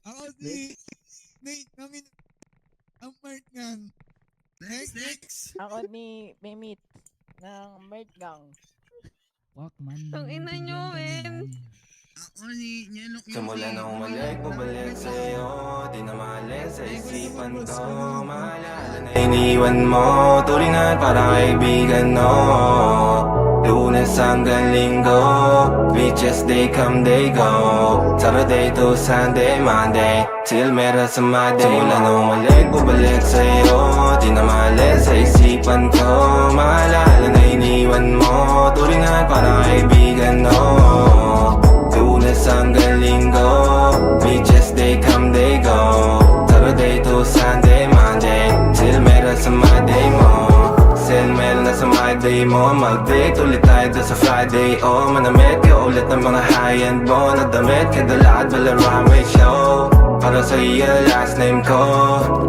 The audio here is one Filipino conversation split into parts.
Ako si Nate kami ang Mark Gang. Next. Ako ni Memit ng Mert Gang. Walkman. Ang ina nyo, men. Ako ni Nyelok Simula nung umalik, pabalik sa'yo. Di na maalis sa isipan ko. Maalala na iniwan mo. Turingan para kaibigan, no. Lunes hanggang Linggo, beaches they come, they go. Saturday to Sunday, Monday, till meron sa Monday. Simula nung umalik, pabalik sa'yo. Di na maalis sa isipan ko. Maalala na iniwan mo. Turingan para kaibigan, no. Lunes hanggang Linggo, beaches they come, they go. Saturday to Sunday, Monday, till meron sa Monday mo. Till meron na sa Monday mo. Mag-date ulit tayo doon sa Friday. Oh, manamit ka ulit ng mga high-end mo. Nadamit ka dala at bala runway show. Para sa iyo last name ko,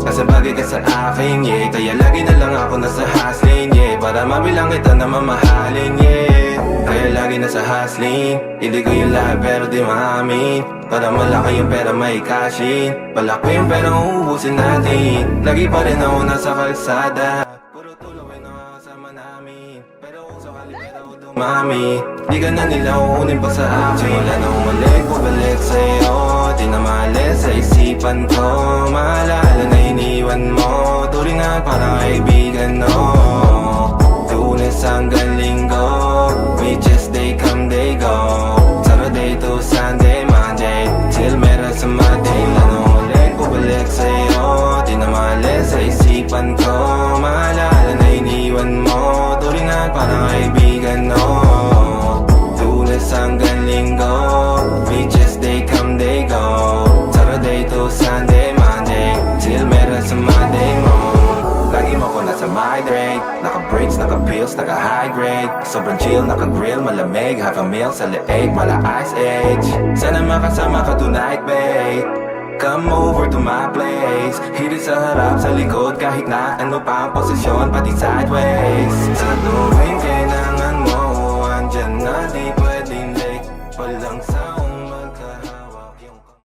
kasi bagay ka sa akin, yeah. Kaya lagi na lang ako nasa hustling, yeah. Para mabilang kita na mamahalin, yeah. Kaya lagi nasa hustling, hindi ko yung lahat pero di maamin. Para malaki yung pera may cashin, palaki yung pera uubusin natin. Lagi pa rin ako nasa kalsada, puro tulong ay nakakasama namin. Pero kung sakali pera ko dumami, di ka na nila uunin pa sa akin. Simula na umalik, pabalik sa'yo. Di na maalis sa isipan ko. Maalala na iniwan mo. Turingan para kaibigan, no. Lunes hanggang Linggo, beaches they come, they go. Saturday to Sunday, Monday, till meron sa Monday. Lanong ulit, pabalik sa'yo. Di na maalis sa isipan ko. Maalala na iniwan mo. Turingan para kaibigan, no. Lunes hanggang Linggo, beaches they come, they go. Saturday to Sunday, Monday, till meron sa Monday mo. Lagi mo ko nasa migrate, naka-breaks, naka-pills, naka-high grade. Sobrang chill, naka-grill, malamig, half a meal sa leeg, mala ice age. Sana makasama ka tonight, babe. Come over to my place. Hirit sa harap, sa likod, kahit na ano pa ang posisyon, pati sideways.